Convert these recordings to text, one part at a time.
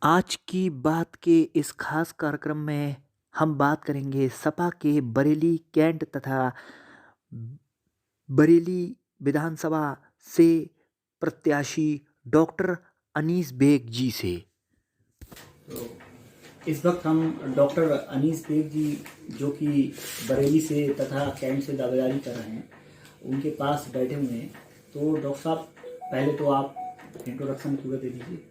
आज की बात के इस खास कार्यक्रम में हम बात करेंगे सपा के बरेली कैंट तथा बरेली विधानसभा से प्रत्याशी डॉक्टर अनीस बेग जी से। तो इस वक्त हम डॉक्टर अनीस बेग जी जो कि बरेली से तथा कैंट से दावेदारी कर रहे हैं उनके पास बैठे हुए हैं। तो डॉक्टर साहब पहले तो आप इंट्रोडक्शन पूरा दे दीजिए।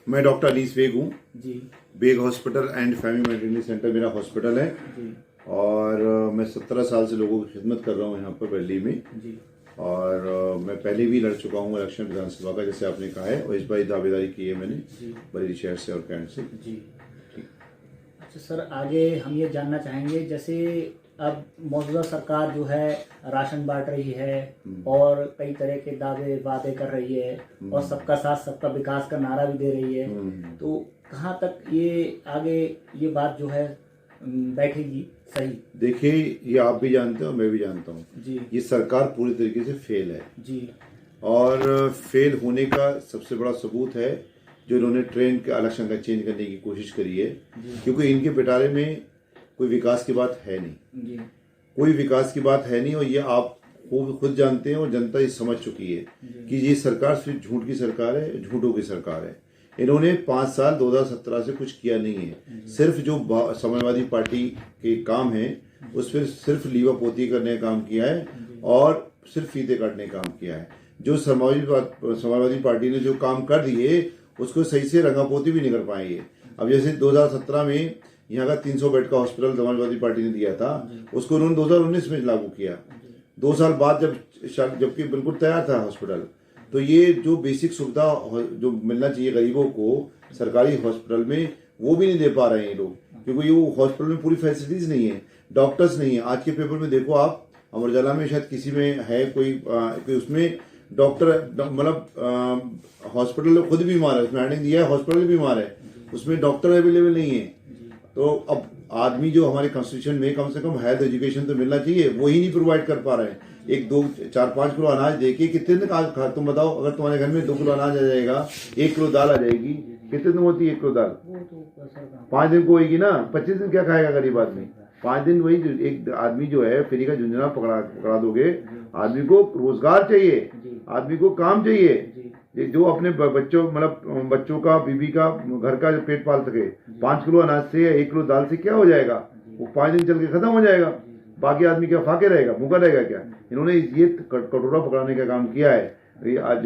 मैं डॉक्टर अनीस बेग हूँ। जी Baig hospital and family medicine centre मेरा हॉस्पिटल है जी और मैं 17 साल से लोगों की खिदमत कर रहा हूँ यहाँ पर बरेली में। जी और मैं पहले भी लड़ चुका हूँ इलेक्शन विधानसभा का, जैसे आपने कहा है, और इस बार दावेदारी की है मैंने जी बरेली शहर से और कैंट से। जी। अच्छा सर, आगे हम ये जानना चाहेंगे, जैसे अब मौजूदा सरकार जो है राशन बांट रही है और कई तरह के दावे वादे कर रही है और सबका साथ सबका विकास का नारा भी दे रही है, तो कहाँ तक ये आगे ये बात जो है बैठेगी सही? देखिए, ये आप भी जानते हो, मैं भी जानता हूँ जी ये सरकार पूरी तरीके से फेल है। जी और फेल होने का सबसे बड़ा सबूत है जो इन्होंने ट्रेन के इलेक्शन का चेंज करने की कोशिश करी है, क्योंकि इनके पिटारे में कोई विकास की बात है नहीं जी कोई विकास की बात है नहीं। और ये आप खुद जानते हैं और जनता ये समझ चुकी है कि ये सरकार सिर्फ झूठ की सरकार है, झूठों की सरकार है। इन्होंने 5 साल 2017 से कुछ किया नहीं है। सिर्फ जो समाजवादी पार्टी के काम है उस पर सिर्फ लीवा पोती करने का काम किया है और सिर्फ फीते काटने का काम किया है। जो समाजवादी पार्टी ने जो काम कर दिए उसको सही से रंगापोती भी नहीं कर पाए ये। अब जैसे 2017 में यहाँ का 300 बेड का हॉस्पिटल समाजवादी पार्टी ने दिया था, उसको उन्होंने 2019 में लागू किया। 2 साल बाद जबकि बिल्कुल तैयार था हॉस्पिटल, तो ये जो बेसिक सुविधा जो मिलना चाहिए गरीबों को सरकारी हॉस्पिटल में, वो भी नहीं दे पा रहे हैं ये लोग, क्योंकि ये हॉस्पिटल में पूरी फैसिलिटीज नहीं है, डॉक्टर्स नहीं है। आज के पेपर में देखो आप, अमर उजाला में शायद किसी में है कोई उसमें डॉक्टर, मतलब हॉस्पिटल खुद बीमार है, उसमें हेडिंग दिया है हॉस्पिटल बीमार है, उसमें डॉक्टर अवेलेबल नहीं है। तो अब आदमी जो हमारे कॉन्स्टिट्यूशन में कम से कम हेल्थ एजुकेशन तो मिलना चाहिए, वो ही नहीं प्रोवाइड कर पा रहे हैं। 1 2 4 5 किलो अनाज देके कितने दिन का, तुम बताओ, अगर तुम्हारे घर में 2 किलो अनाज आ जाएगा, 1 किलो दाल आ जाएगी, कितने दिन होती है 1 किलो दाल? 5 दिन को होगी ना। 25 दिन क्या खाएगा गरीब आदमी? 5 दिन वही एक आदमी जो है फ्री का झुंझुना पकड़ा दोगे। आदमी को रोजगार चाहिए, आदमी को काम चाहिए, जो अपने बच्चों का, बीबी का, घर का जो पेट पाल सके। 5 किलो अनाज से या 1 किलो दाल से क्या हो जाएगा? वो 5 दिन चल के खत्म हो जाएगा। बाकी आदमी क्या फाके रहेगा, भूखा रहेगा क्या? इन्होंने ये कटोरा पकड़ाने का काम किया है। आज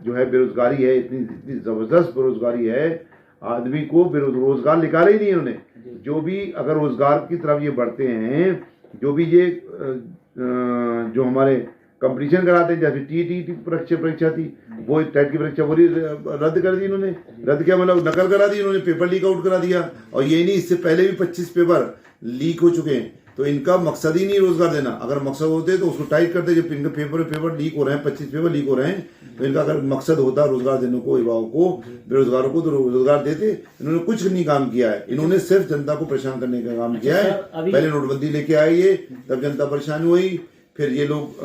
जो है बेरोजगारी है, इतनी जबरदस्त बेरोजगारी है, आदमी को बेरोजगार निकाले ही नहीं इन्होंने। जो भी अगर रोजगार की तरफ ये बढ़ते हैं, जो भी ये जो हमारे कंपटीशन कराते हैं, जैसे टी परीक्षा थी, वो टेट की परीक्षा पूरी रद्द कर दी इन्होंने। रद्द क्या मतलब, नकल करा दी इन्होंने, पेपर लीक आउट करा दिया। और ये नहीं, इससे पहले भी 25 पेपर लीक हो चुके हैं। तो इनका मकसद ही नहीं रोजगार देना। अगर मकसद होते तो उसको टाइट करते। जब इनके पेपर लीक हो रहे हैं, 25 पेपर लीक हो रहे हैं, तो इनका अगर मकसद होता रोजगार देने को, युवाओं को, बेरोजगारों को, तो रोजगार देते। इन्होंने कुछ नहीं काम किया है, इन्होंने सिर्फ जनता को परेशान करने का काम किया है। पहले नोटबंदी लेके आए ये, तब जनता परेशान हुई। फिर ये लोग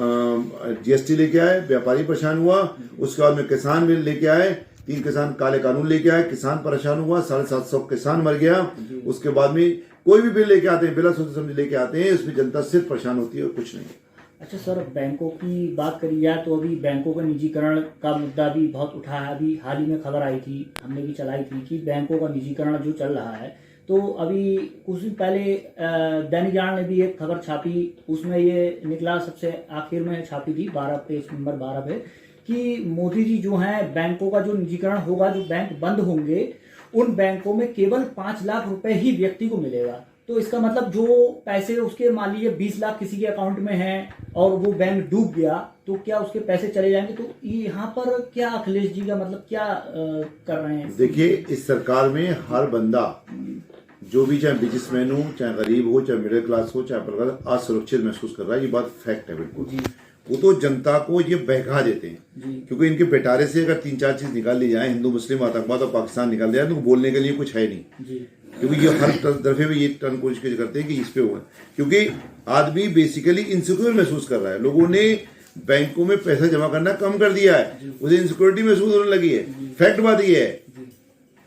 जीएसटी लेके आए, व्यापारी परेशान हुआ। उसके बाद में किसान बिल लेके आए, 3 किसान काले कानून लेके आए, किसान परेशान हुआ, 750 किसान मर गया। उसके बाद में कोई भी बिल लेके आते हैं, बिना सोचे समझे लेके आते हैं, उसमें जनता सिर्फ परेशान होती है और कुछ नहीं। अच्छा सर, बैंकों की बात करी जाए तो अभी बैंकों का निजीकरण का मुद्दा भी बहुत उठा है। अभी हाल ही में खबर आई थी, हमने भी चलाई थी, कि बैंकों का निजीकरण जो चल रहा है, तो अभी कुछ दिन पहले दैनिक जागरण ने भी एक खबर छापी, उसमें ये निकला, सबसे आखिर में छापी थी 12 पेज नंबर 12 पे, कि मोदी जी जो हैं, बैंकों का जो निजीकरण होगा, जो बैंक बंद होंगे उन बैंकों में केवल 5 लाख रुपए ही व्यक्ति को मिलेगा। तो इसका मतलब जो पैसे उसके मान लीजिए 20 लाख किसी के अकाउंट में हैं और वो बैंक डूब गया, तो क्या उसके पैसे चले जाएंगे? तो यहाँ पर क्या अखिलेश जी का मतलब क्या कर रहे हैं? देखिए, इस सरकार में हर बंदा, जो भी, चाहे बिजनेसमैन हो, चाहे गरीब हो, चाहे मिडिल क्लास हो, चाहे असुरक्षित महसूस कर रहा है। ये बात फैक्ट है बिल्कुल। वो तो जनता को ये बहका देते हैं, क्योंकि इनके पिटारे से अगर 3-4 चीज निकाल ली जाए, हिंदू मुस्लिम आतंकवाद और पाकिस्तान निकाल दिया, तो बोलने के लिए कुछ है नहीं। क्योंकि ये हर दफे में ये टर्न कोशिश करते हैं कि इस पे हुआ, क्योंकि आदमी बेसिकली इनसिक्योर महसूस कर रहा है। लोगों ने बैंकों में पैसा जमा करना कम कर दिया है, उसे इनसिक्योरिटी महसूस होने लगी है। फैक्ट बात ये है।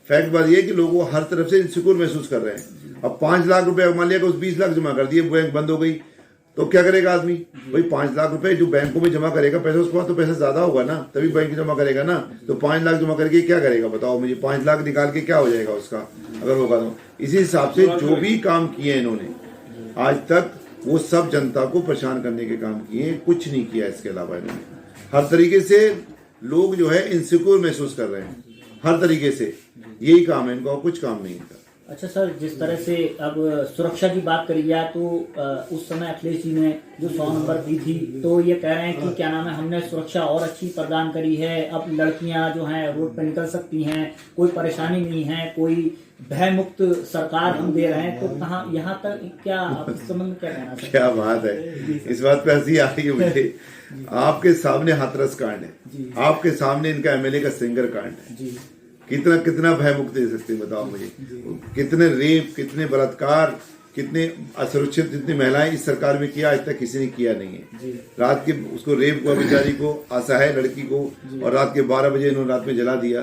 फैक्ट बात ये है कि लोग वो हर तरफ से इनसिक्योर महसूस कर रहे हैं। अब 5 लाख रुपए मान लिया कि उस 20 लाख जमा कर दिए, बैंक बंद हो गई, तो क्या करेगा आदमी? भाई 5 लाख रुपए जो बैंकों में जमा करेगा पैसा, उसके बाद तो पैसा ज्यादा होगा ना, तभी बैंक जमा करेगा ना। तो 5 लाख जमा करके क्या करेगा बताओ मुझे? 5 लाख निकाल के क्या हो जाएगा उसका अगर होगा तो? इसी हिसाब से जो भी काम किए इन्होंने आज तक, वो सब जनता को परेशान करने के काम किए, कुछ नहीं किया इसके अलावा इन्होंने। हर तरीके से लोग जो है इनसिक्योर महसूस कर रहे हैं, हर तरीके से यही काम है इनका, और कुछ काम नहीं इनका। अच्छा सर, जिस तरह से अब सुरक्षा की बात करी जाए तो उस समय अखिलेश जी ने जो 100 नंबर दी थी, तो ये कह रहे हैं कि क्या नाम है, हमने सुरक्षा और अच्छी प्रदान करी है, अब लड़कियां जो हैं रोड पर निकल सकती हैं, कोई परेशानी नहीं है, कोई भय मुक्त सरकार हम दे रहे हैं। तो कहाँ यहाँ तक क्या आप इस संबंध में क्या कहना चाहते हैं? क्या बात है, इस बात पे हंसी आ रही है मुझे। आपके सामने हाथरस कांड है, आपके सामने इनका एमएलए का सिंगर कांड है जी। कितना कितना भय मुक्त दे सकते हैं बताओ मुझे? कितने रेप, कितने बलात्कार, कितने असुरक्षित जितनी महिलाएं इस सरकार में किया, आज तक किसी ने किया नहीं है। रात के उसको रेप हुआ बेचारी को, असहाय लड़की को, और रात के 12 बजे इन्होंने रात में जला दिया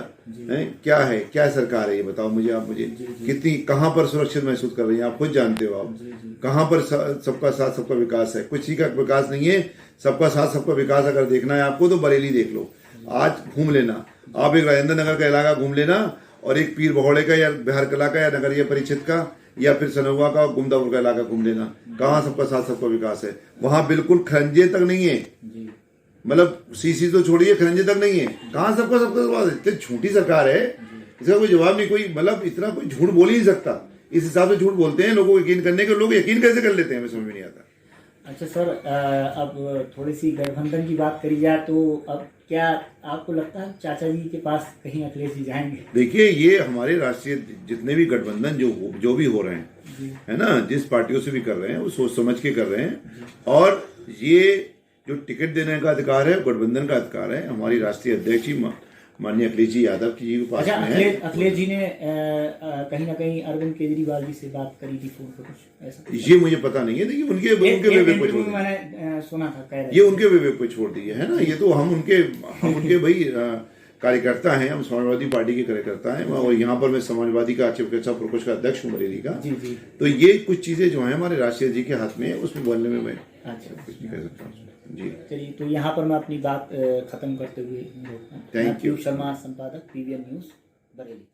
है। क्या है, क्या सरकार है ये बताओ मुझे? आप मुझे कितनी, कहाँ पर सुरक्षित महसूस कर रही हैं? आप खुद जानते हो। आप कहाँ पर सबका साथ सबका विकास है? कुछ ही का विकास नहीं है। सबका साथ सबका विकास अगर देखना है आपको तो बरेली देख लो। आज घूम लेना आप, एक राजेंद्र नगर का इलाका घूम लेना, और एक पीर बहोड़े का या बिहार कला का या नगरीय परिषद का या फिर सनौवा का गुमदापुर का इलाका घूम लेना, कहाँ सबका साथ सबका विकास है? वहां बिल्कुल खरंजे तक नहीं है, मतलब सीसी तो छोड़िए, खरंजे तक नहीं है। कहाँ सबका सबका विकास है? इतनी झूठी सरकार है, इसका कोई जवाब नहीं। कोई मतलब इतना कोई झूठ बोल ही नहीं सकता। इस हिसाब से झूठ बोलते हैं लोगों को यकीन करने के। लोग यकीन कैसे कर लेते हैं, हमें समझ में नहीं आता। अच्छा सर, अब थोड़ी सी गठबंधन की बात करी जाए तो अब क्या आपको लगता है चाचा जी के पास कहीं अखिलेश जी जाएंगे? देखिए, ये हमारे राष्ट्रीय जितने भी गठबंधन जो भी हो रहे हैं, है ना, जिस पार्टियों से भी कर रहे हैं वो सोच समझ के कर रहे हैं, और ये जो टिकट देने का अधिकार है गठबंधन का अधिकार है। हमारी राष्ट्रीय अध्यक्ष जी माननीय अखिलेश जी यादव की जी के पास में है। अखिलेश जी ने कहीं ना कहीं अरविंद केजरीवाल जी से बात करी थी फोन पर, कुछ ऐसा? ये मुझे पता नहीं है, देखिए उनके विवेक को छोड़, मैंने सुना था कह रहे, ये उनके विवेक को छोड़ दिए है ना। ये तो हम उनके भाई कार्यकर्ता हैं, हम समाजवादी पार्टी के कार्यकर्ता हैं, और यहाँ पर मैं समाजवादी का चिकित्सा प्रकोष्ठ का अध्यक्ष हूँ बरेली का। तो ये कुछ चीजें जो है हमारे राष्ट्रीय जी के हाथ में है, उसमें बोलने में मैं कुछ नहीं कह सकता जी। चलिए, तो यहाँ पर मैं अपनी बात खत्म करते हुए थैंक यू। शर्मा, संपादक PVN न्यूज बरेली।